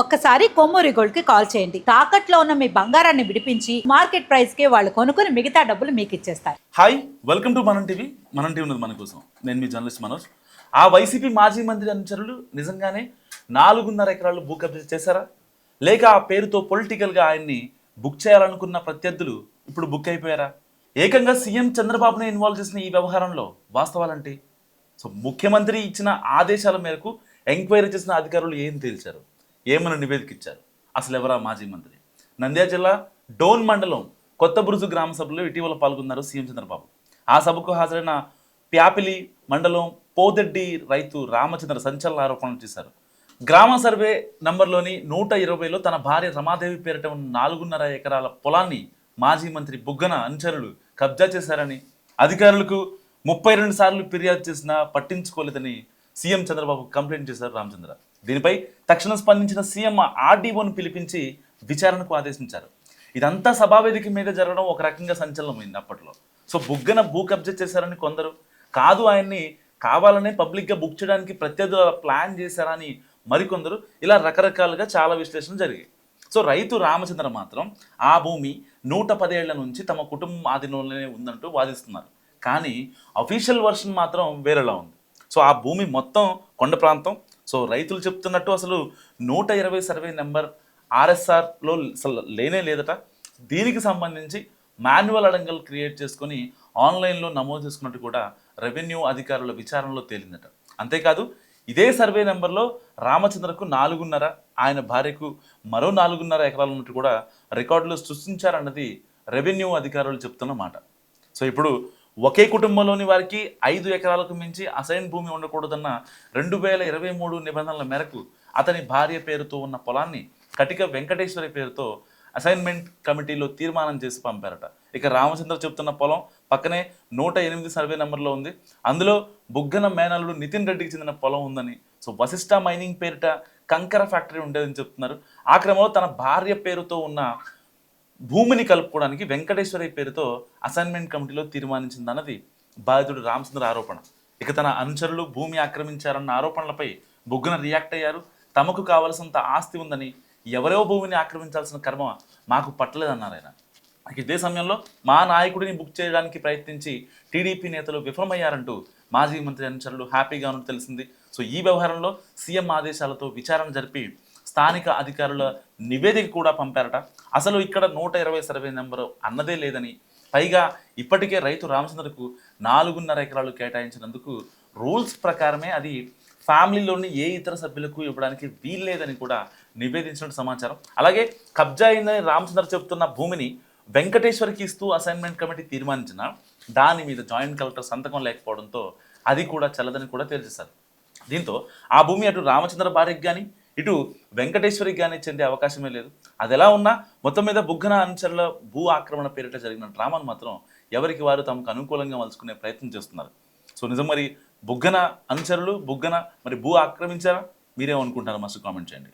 ఒక్కసారి కొమ్మూరి గోల్డ్ కి కాల్ చేయండి. తాకట్లో ఉన్న మీ బంగారాన్ని విడిపించి మార్కెట్ ప్రైస్ కి వాళ్ళు కొనుక్కుని మిగతా డబ్బులు మీకు ఇచ్చేస్తారు. హాయ్, వెల్కమ్ టు మనం టీవీ. మనం టీవీ ఉన్నది మన కోసం. నేను మీ జర్నలిస్ట్ మనోజ్. ఆ వైసీపీ మాజీ మంత్రి అనుచరులు నిజంగానే 4.5 ఎకరాలు భూ కబ్జా చేశారా, లేక ఆ పేరుతో పొలిటికల్గా ఆయన్ని బుక్ చేయాలనుకున్న ప్రత్యర్థులు ఇప్పుడు బుక్ అయిపోయారా? ఏకంగా సీఎం చంద్రబాబుని ఇన్వాల్వ్ చేసిన ఈ వ్యవహారంలో వాస్తవాలంటే, ముఖ్యమంత్రి ఇచ్చిన ఆదేశాల మేరకు ఎంక్వైరీ చేసిన అధికారులు ఏం తేల్చారు, ఏమన్నా నివేదిక ఇచ్చారు, అసలు ఎవరా మాజీ మంత్రి? నంద్యాల జిల్లా డోన్ మండలం కొత్త బురుజు గ్రామ సభలో ఇటీవల పాల్గొన్నారు సీఎం చంద్రబాబు. ఆ సభకు హాజరైన ప్యాపిలి మండలం పోదెడ్డి రైతు రామచంద్ర సంచలన ఆరోపణలు చేశారు. గ్రామ సర్వే నంబర్లోని 120లో తన భార్య రమాదేవి పేరిట ఉన్న 4.5 ఎకరాల పొలాన్ని మాజీ మంత్రి బుగ్గన అనుచరులు కబ్జా చేశారని, అధికారులకు 32 సార్లు ఫిర్యాదు చేసినా పట్టించుకోలేదని సీఎం చంద్రబాబు కంప్లైంట్ చేశారు రామచంద్ర. దీనిపై తక్షణం స్పందించిన సీఎం ఆర్డీఓను పిలిపించి విచారణకు ఆదేశించారు. ఇదంతా సభావేదిక మీద జరగడం ఒక రకంగా సంచలనమైంది అప్పట్లో. బుగ్గన భూ కబ్జా చేశారని కొందరు, కాదు ఆయన్ని కావాలనే పబ్లిక్గా బుక్ చేయడానికి ప్రత్యర్థులు ప్లాన్ చేశారని మరికొందరు, ఇలా రకరకాలుగా చాలా విశ్లేషణలు జరిగాయి. రైతు రామచంద్ర మాత్రం ఆ భూమి 110 ఏళ్ల నుంచి తమ కుటుంబం ఆధీనంలోనే ఉందంటూ వాదిస్తున్నారు. కానీ అఫీషియల్ వర్షన్ మాత్రం వేరేలా ఉంది. ఆ భూమి మొత్తం కొండ ప్రాంతం. రైతులు చెప్తున్నట్టు అసలు 120 సర్వే నెంబర్ ఆర్ఎస్ఆర్లో అసలు లేనే లేదట. దీనికి సంబంధించి మాన్యువల్ అడంగల్ క్రియేట్ చేసుకొని ఆన్లైన్లో నమోదు చేసుకున్నట్టు కూడా రెవెన్యూ అధికారుల విచారణలో తేలిందట. అంతేకాదు, ఇదే సర్వే నెంబర్లో రామచంద్రకు 4.5, ఆయన భార్యకు మరో 4.5 ఎకరాలు ఉన్నట్టు కూడా రికార్డులు సృష్టించారన్నది రెవెన్యూ అధికారులు చెప్తున్న మాట. ఇప్పుడు ఒకే కుటుంబంలోని వారికి 5 ఎకరాలకు మించి అసైన్ భూమి ఉండకూడదన్న 2023 నిబంధనల మేరకు అతని భార్య పేరుతో ఉన్న పొలాన్ని కటిక వెంకటేశ్వరి పేరుతో అసైన్మెంట్ కమిటీలో తీర్మానం చేసి పంపారట. ఇక రామచంద్ర చెప్తున్న పొలం పక్కనే 108 సర్వే నెంబర్లో ఉంది. అందులో బుగ్గన మేనల్లుడు నితిన్ రెడ్డికి చెందిన పొలం ఉందని, వశిష్ట మైనింగ్ పేరిట కంకర ఫ్యాక్టరీ ఉండేదని చెప్తున్నారు. ఆ క్రమంలో తన భార్య పేరుతో ఉన్న భూమిని కలుపుకోవడానికి వెంకటేశ్వరి పేరుతో అసైన్మెంట్ కమిటీలో తీర్మానించిందన్నది బాధితుడు రామచంద్ర ఆరోపణ. ఇక తన అనుచరులు భూమి ఆక్రమించారన్న ఆరోపణలపై బుగ్గన రియాక్ట్ అయ్యారు. తమకు కావలసినంత ఆస్తి ఉందని, ఎవరో భూమిని ఆక్రమించాల్సిన కర్మ మాకు పట్టలేదన్నారు ఆయన. ఇదే సమయంలో మా నాయకుడిని బుక్ చేయడానికి ప్రయత్నించి టీడీపీ నేతలు విఫలమయ్యారంటూ మాజీ మంత్రి అనుచరులు హ్యాపీగా ఉన్నట్టు తెలిసింది. ఈ వ్యవహారంలో సీఎం ఆదేశాలతో విచారణ జరిపి స్థానిక అధికారుల నివేదిక కూడా పంపారట. అసలు ఇక్కడ 120 సర్వే నెంబరు అన్నదే లేదని, పైగా ఇప్పటికే రైతు రామచంద్రకు 4.5 ఎకరాలు కేటాయించినందుకు రూల్స్ ప్రకారమే అది ఫ్యామిలీలోని ఏ ఇతర సభ్యులకు ఇవ్వడానికి వీల్లేదని కూడా నివేదించినట్టు సమాచారం. అలాగే కబ్జా అయిందని రామచంద్ర చెబుతున్న భూమిని వెంకటేశ్వరికి ఇస్తూ అసైన్మెంట్ కమిటీ తీర్మానించిన దాని మీద జాయింట్ కలెక్టర్ సంతకం లేకపోవడంతో అది కూడా చెల్లదని కూడా తేల్చేశారు. దీంతో ఆ భూమి అటు రామచంద్ర భార్యకి కానీ ఇటు వెంకటేశ్వరికి కానీ చెందే అవకాశమే లేదు. అది ఎలా ఉన్నా మొత్తం మీద బుగ్గన అనుచరుల భూ ఆక్రమణ పేరిట జరిగిన డ్రామాను మాత్రం ఎవరికి వారు తమకు అనుకూలంగా మలుచుకునే ప్రయత్నం చేస్తున్నారు. నిజం మరి బుగ్గన అనుచరులు బుగ్గన మరి భూ ఆక్రమించారా? మీరేమనుకుంటారో మస్తు కామెంట్ చేయండి.